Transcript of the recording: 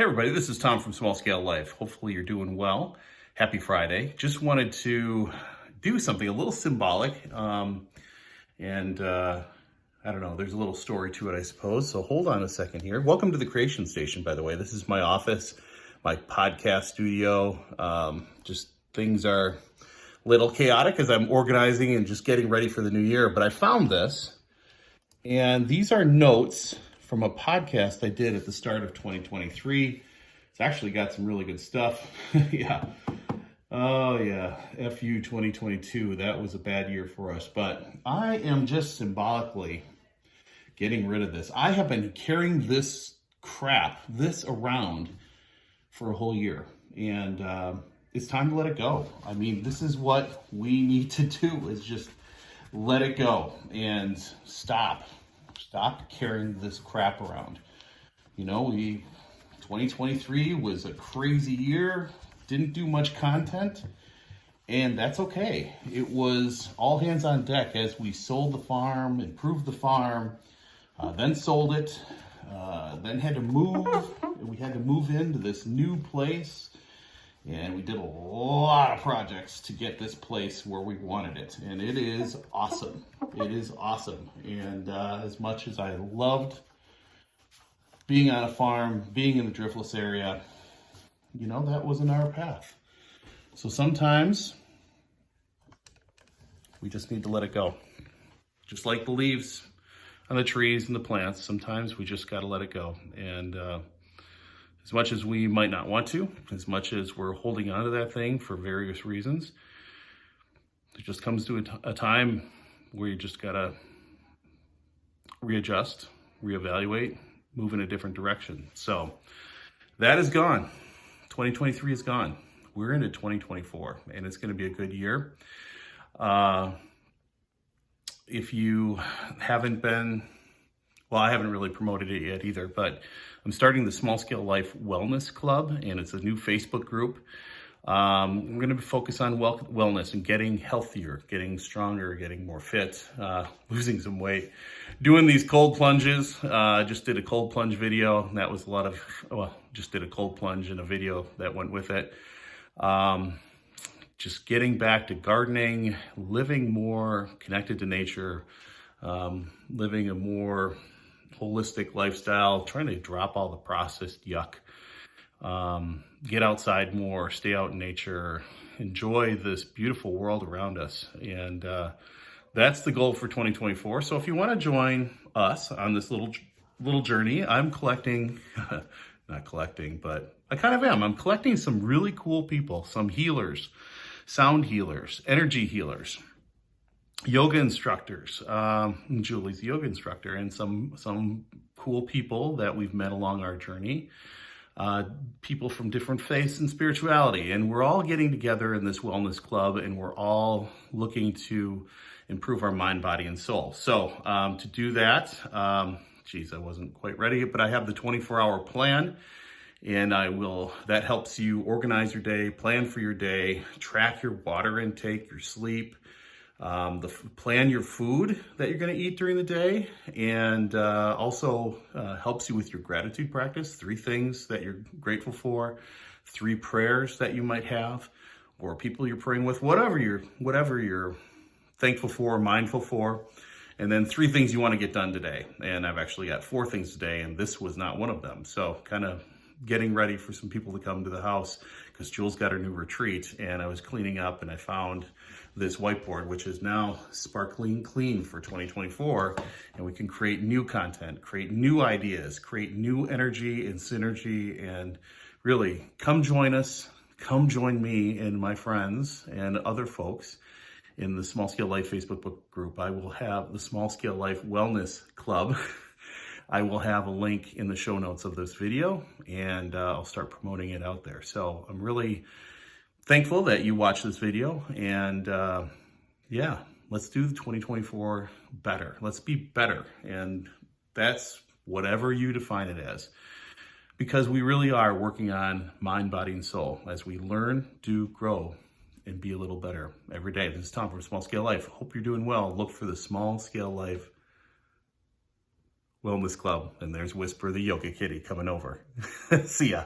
Hey everybody, this is Tom from Small Scale Life. Hopefully you're doing well. Happy Friday. Just wanted to do something a little symbolic. And I don't know, there's a little story to it, I suppose. So hold on a second here. Welcome to the Creation Station, by the way. This is my office, my podcast studio. Just things are a little chaotic as I'm organizing and just getting ready for the new year. But I found this, and these are notes from a podcast I did at the start of 2023. It's actually got some really good stuff. Yeah. Oh yeah. FU 2022. That was a bad year for us. But I am just symbolically getting rid of this. I have been carrying this around for a whole year. And it's time to let it go. I mean, this is what we need to do, is just let it go and stop carrying this crap around. 2023 was a crazy year, didn't do much content, and that's okay. It was all hands on deck as we sold the farm, improved the farm, then sold it, then had to move. We had to move into this new place, and we did a lot of projects to get this place where we wanted it, and it is awesome. It is awesome. And as much as I loved being on a farm, being in the driftless area, that wasn't our path. So sometimes we just need to let it go. Just like the leaves on the trees and the plants, sometimes we just got to let it go. And as much as we might not want to, as much as we're holding on to that thing for various reasons, it just comes to a time where you just gotta readjust, reevaluate, move in a different direction. So that is gone. 2023 is gone. We're into 2024, and it's gonna be a good year. If you haven't been, well, I haven't really promoted it yet either, but I'm starting the Small Scale Life Wellness Club, and it's a new Facebook group. I'm going to focus on wellness and getting healthier, getting stronger, getting more fit, losing some weight, doing these cold plunges. Just did a cold plunge video. And that was just did a cold plunge and a video that went with it. Just getting back to gardening, living more connected to nature, living a more holistic lifestyle, trying to drop all the processed yuck, get outside more, stay out in nature, enjoy this beautiful world around us. And that's the goal for 2024. So if you want to join us on this little journey, I'm collecting, not collecting, but I kind of am. I'm collecting some really cool people, some healers, sound healers, energy healers, yoga instructors. Julie's the yoga instructor, and some cool people that we've met along our journey. People from different faiths and spirituality, and we're all getting together in this wellness club, and we're all looking to improve our mind, body, and soul. So to do that, I wasn't quite ready, but I have the 24-hour plan, and that helps you organize your day, plan for your day, track your water intake, your sleep, plan your food that you're going to eat during the day, and also helps you with your gratitude practice. 3 things that you're grateful for, 3 prayers that you might have, or people you're praying with, whatever you're thankful for, mindful for, and then 3 things you want to get done today. And I've actually got 4 things today, and this was not one of them. So kind of getting ready for some people to come to the house, because Jules got her new retreat, and I was cleaning up and I found this whiteboard, which is now sparkling clean for 2024, and we can create new content, create new ideas, create new energy and synergy, and really come join us, come join me and my friends and other folks in the Small Scale Life Facebook group. I will have the Small Scale Life Wellness Club. I will have a link in the show notes of this video, and I'll start promoting it out there. So I'm really thankful that you watched this video, and let's do the 2024 better. Let's be better, and that's whatever you define it as, because we really are working on mind, body, and soul as we learn, do, grow, and be a little better every day. This is Tom from Small Scale Life. Hope you're doing well. Look for the Small Scale Life Wellness Club. And there's Whisper the Yoga Kitty coming over. See ya.